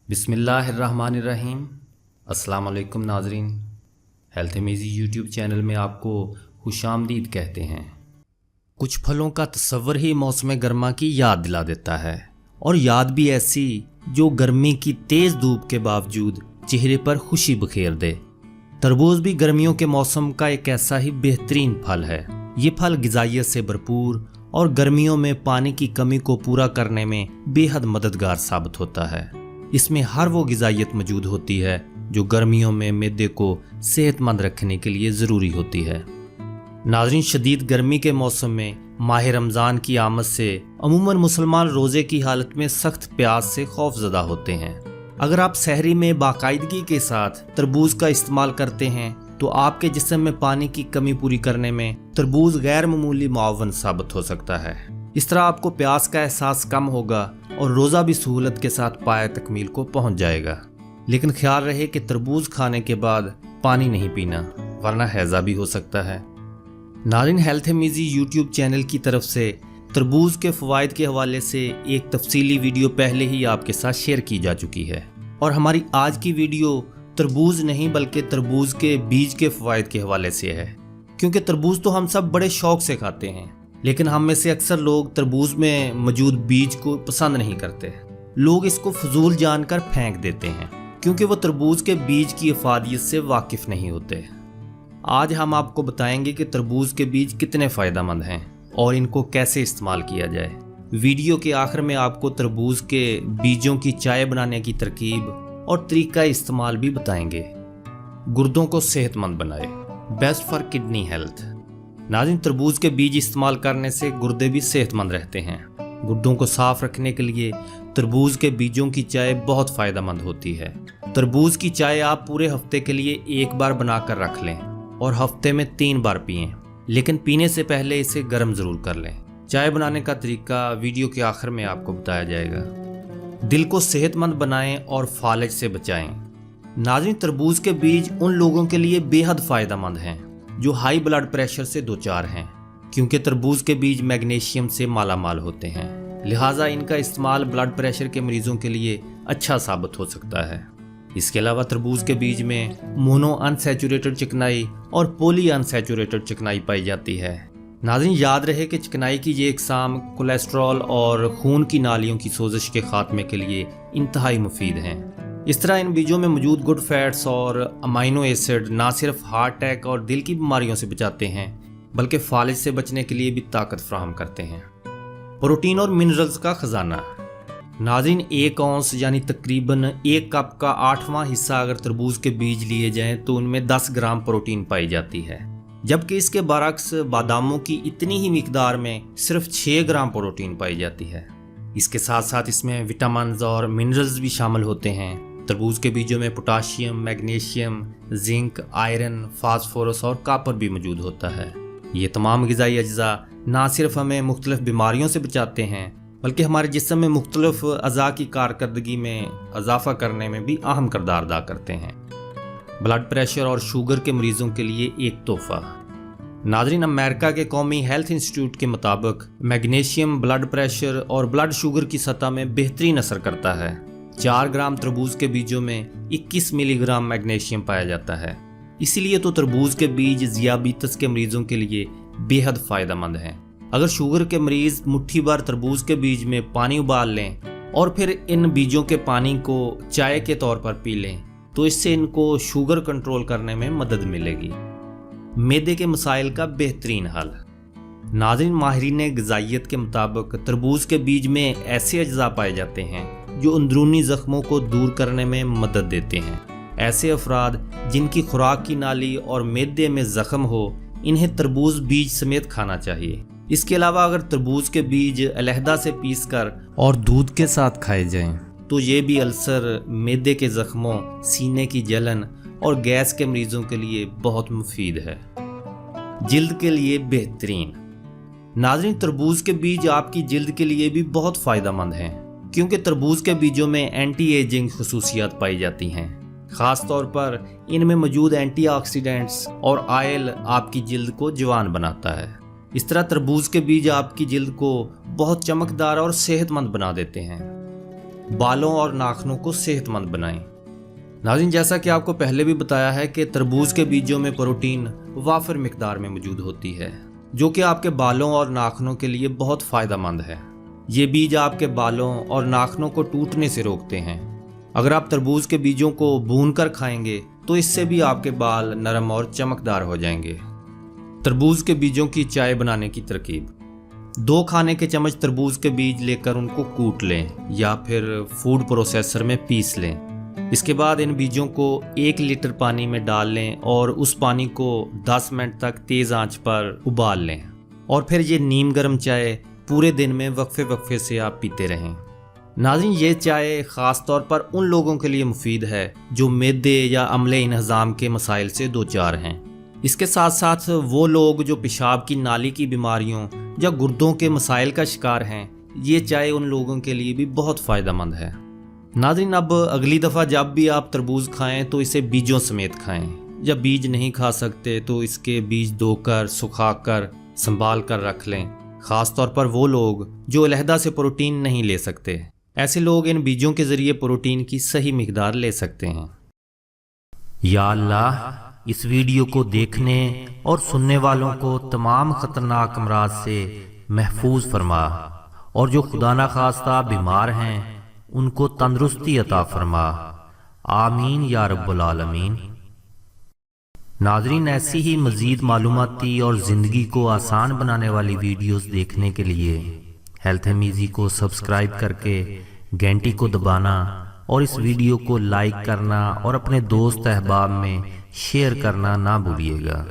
بسم اللہ الرحمن الرحیم۔ السلام علیکم ناظرین، ہیلتھ امیزی یوٹیوب چینل میں آپ کو خوش آمدید کہتے ہیں۔ کچھ پھلوں کا تصور ہی موسم گرما کی یاد دلا دیتا ہے، اور یاد بھی ایسی جو گرمی کی تیز دھوپ کے باوجود چہرے پر خوشی بکھیر دے۔ تربوز بھی گرمیوں کے موسم کا ایک ایسا ہی بہترین پھل ہے۔ یہ پھل غذائیت سے بھرپور اور گرمیوں میں پانی کی کمی کو پورا کرنے میں بے حد مددگار ثابت ہوتا ہے۔ اس میں ہر وہ غذائیت موجود ہوتی ہے جو گرمیوں میں معدے کو صحت مند رکھنے کے لیے ضروری ہوتی ہے۔ ناظرین، شدید گرمی کے موسم میں ماہ رمضان کی آمد سے عموماً مسلمان روزے کی حالت میں سخت پیاس سے خوف زدہ ہوتے ہیں۔ اگر آپ سحری میں باقاعدگی کے ساتھ تربوز کا استعمال کرتے ہیں تو آپ کے جسم میں پانی کی کمی پوری کرنے میں تربوز غیر معمولی معاون ثابت ہو سکتا ہے۔ اس طرح آپ کو پیاس کا احساس کم ہوگا اور روزہ بھی سہولت کے ساتھ پایہ تکمیل کو پہنچ جائے گا۔ لیکن خیال رہے کہ تربوز کھانے کے بعد پانی نہیں پینا، ورنہ ہیضہ بھی ہو سکتا ہے۔ ناظرین، ہیلتھ امیزی یوٹیوب چینل کی طرف سے تربوز کے فوائد کے حوالے سے ایک تفصیلی ویڈیو پہلے ہی آپ کے ساتھ شیئر کی جا چکی ہے، اور ہماری آج کی ویڈیو تربوز نہیں بلکہ تربوز کے بیج کے فوائد کے حوالے سے ہے۔ کیونکہ تربوز تو ہم سب بڑے شوق سے کھاتے ہیں، لیکن ہم میں سے اکثر لوگ تربوز میں موجود بیج کو پسند نہیں کرتے۔ لوگ اس کو فضول جان کر پھینک دیتے ہیں کیونکہ وہ تربوز کے بیج کی افادیت سے واقف نہیں ہوتے۔ آج ہم آپ کو بتائیں گے کہ تربوز کے بیج کتنے فائدہ مند ہیں اور ان کو کیسے استعمال کیا جائے۔ ویڈیو کے آخر میں آپ کو تربوز کے بیجوں کی چائے بنانے کی ترکیب اور طریقہ استعمال بھی بتائیں گے۔ گردوں کو صحت مند بنائے، بیسٹ فار کڈنی ہیلتھ۔ ناظرین، تربوز کے بیج استعمال کرنے سے گردے بھی صحت مند رہتے ہیں۔ گردوں کو صاف رکھنے کے لیے تربوز کے بیجوں کی چائے بہت فائدہ مند ہوتی ہے۔ تربوز کی چائے آپ پورے ہفتے کے لیے ایک بار بنا کر رکھ لیں اور ہفتے میں 3 بار پئیں، لیکن پینے سے پہلے اسے گرم ضرور کر لیں۔ چائے بنانے کا طریقہ ویڈیو کے آخر میں آپ کو بتایا جائے گا۔ دل کو صحت مند بنائیں اور فالج سے بچائیں۔ ناظرین، تربوز کے بیج ان لوگوں کے لیے بے حد فائدہ مند ہیں جو ہائی بلڈ پریشر سے دوچار ہیں، کیونکہ تربوز کے بیج میگنیشیم سے مالا مال ہوتے ہیں، لہٰذا ان کا استعمال بلڈ پریشر کے مریضوں کے لیے اچھا ثابت ہو سکتا ہے۔ اس کے علاوہ تربوز کے بیج میں مونو انسیچوریٹڈ چکنائی اور پولی انسیچوریٹڈ چکنائی پائی جاتی ہے۔ ناظرین، یاد رہے کہ چکنائی کی یہ اقسام کولیسٹرول اور خون کی نالیوں کی سوزش کے خاتمے کے لیے انتہائی مفید ہیں۔ اس طرح ان بیجوں میں موجود گڈ فیٹس اور امائنو ایسڈ نہ صرف ہارٹ اٹیک اور دل کی بیماریوں سے بچاتے ہیں بلکہ فالج سے بچنے کے لیے بھی طاقت فراہم کرتے ہیں۔ پروٹین اور منرلز کا خزانہ۔ ناظرین، 1 اونس یعنی تقریباً 1 کپ کا 8واں حصہ اگر تربوز کے بیج لیے جائیں تو ان میں 10 گرام پروٹین پائی جاتی ہے، جبکہ اس کے برعکس باداموں کی اتنی ہی مقدار میں صرف 6 گرام پروٹین پائی جاتی ہے۔ اس کے ساتھ ساتھ اس میں وٹامنز اور منرلز بھی شامل ہوتے ہیں۔ تربوز کے بیجوں میں potassium, magnesium, zinc, iron, phosphorus اور کاپر بھی موجود ہوتا ہے۔ یہ تمام غذائی اجزاء نہ صرف ہمیں مختلف بیماریوں سے بچاتے ہیں بلکہ ہمارے جسم میں مختلف اعضاء کی کارکردگی میں اضافہ کرنے میں بھی اہم کردار ادا کرتے ہیں۔ بلڈ پریشر اور شوگر کے مریضوں کے لیے ایک تحفہ۔ ناظرین، امریکہ کے قومی ہیلتھ انسٹیٹیوٹ کے مطابق میگنیشیم بلڈ پریشر اور بلڈ شوگر کی سطح میں بہترین اثر کرتا ہے۔ 4 گرام تربوز کے بیجوں میں 21 ملی گرام میگنیشیم پایا جاتا ہے۔ اسی لیے تو تربوز کے بیج ذیابیطس کے مریضوں کے لیے بے حد فائدہ مند ہیں۔ اگر شوگر کے مریض مٹھی بھر تربوز کے بیج میں پانی ابال لیں اور پھر ان بیجوں کے پانی کو چائے کے طور پر پی لیں تو اس سے ان کو شوگر کنٹرول کرنے میں مدد ملے گی۔ معدے کے مسائل کا بہترین حل۔ ناظرین، ماہرین غذائیت کے مطابق تربوز کے بیج میں ایسے اجزاء پائے جاتے ہیں جو اندرونی زخموں کو دور کرنے میں مدد دیتے ہیں۔ ایسے افراد جن کی خوراک کی نالی اور معدے میں زخم ہو، انہیں تربوز بیج سمیت کھانا چاہیے۔ اس کے علاوہ اگر تربوز کے بیج علیحدہ سے پیس کر اور دودھ کے ساتھ کھائے جائیں تو یہ بھی السر، معدے کے زخموں، سینے کی جلن اور گیس کے مریضوں کے لیے بہت مفید ہے۔ جلد کے لیے بہترین۔ ناظرین، تربوز کے بیج آپ کی جلد کے لیے بھی بہت فائدہ مند ہیں کیونکہ تربوز کے بیجوں میں اینٹی ایجنگ خصوصیات پائی جاتی ہیں۔ خاص طور پر ان میں موجود اینٹی آکسیڈنٹس اور آئل آپ کی جلد کو جوان بناتا ہے۔ اس طرح تربوز کے بیج آپ کی جلد کو بہت چمکدار اور صحت مند بنا دیتے ہیں۔ بالوں اور ناخنوں کو صحت مند بنائیں۔ ناظرین، جیسا کہ آپ کو پہلے بھی بتایا ہے کہ تربوز کے بیجوں میں پروٹین وافر مقدار میں موجود ہوتی ہے، جو کہ آپ کے بالوں اور ناخنوں کے لیے بہت فائدہ مند ہے۔ یہ بیج آپ کے بالوں اور ناخنوں کو ٹوٹنے سے روکتے ہیں۔ اگر آپ تربوز کے بیجوں کو بھون کر کھائیں گے تو اس سے بھی آپ کے بال نرم اور چمکدار ہو جائیں گے۔ تربوز کے بیجوں کی چائے بنانے کی ترکیب: 2 کھانے کے چمچ تربوز کے بیج لے کر ان کو کوٹ لیں یا پھر فوڈ پروسیسر میں پیس لیں۔ اس کے بعد ان بیجوں کو 1 لیٹر پانی میں ڈال لیں اور اس پانی کو 10 منٹ تک تیز آنچ پر ابال لیں، اور پھر یہ نیم گرم چائے پورے دن میں وقفے وقفے سے آپ پیتے رہیں۔ ناظرین، یہ چائے خاص طور پر ان لوگوں کے لیے مفید ہے جو معدے یا عملے انہضام کے مسائل سے دوچار ہیں۔ اس کے ساتھ ساتھ وہ لوگ جو پیشاب کی نالی کی بیماریوں یا گردوں کے مسائل کا شکار ہیں، یہ چائے ان لوگوں کے لیے بھی بہت فائدہ مند ہے۔ ناظرین، اب اگلی دفعہ جب بھی آپ تربوز کھائیں تو اسے بیجوں سمیت کھائیں، یا بیج نہیں کھا سکتے تو اس کے بیج دھو کر سکھا کر سنبھال کر رکھ لیں۔ خاص طور پر وہ لوگ جو علیحدہ سے پروٹین نہیں لے سکتے، ایسے لوگ ان بیجوں کے ذریعے پروٹین کی صحیح مقدار لے سکتے ہیں۔ یا اللہ، اس ویڈیو کو دیکھنے اور سننے والوں کو تمام خطرناک امراض سے محفوظ فرما، اور جو خدا نخواستہ بیمار ہیں ان کو تندرستی عطا فرما۔ آمین یا رب العالمین۔ ناظرین، ایسی ہی مزید معلوماتی اور زندگی کو آسان بنانے والی ویڈیوز دیکھنے کے لیے ہیلتھ امیزی کو سبسکرائب کر کے گھنٹی کو دبانا اور اس ویڈیو کو لائک کرنا اور اپنے دوست احباب میں شیئر کرنا نہ بھولیے گا۔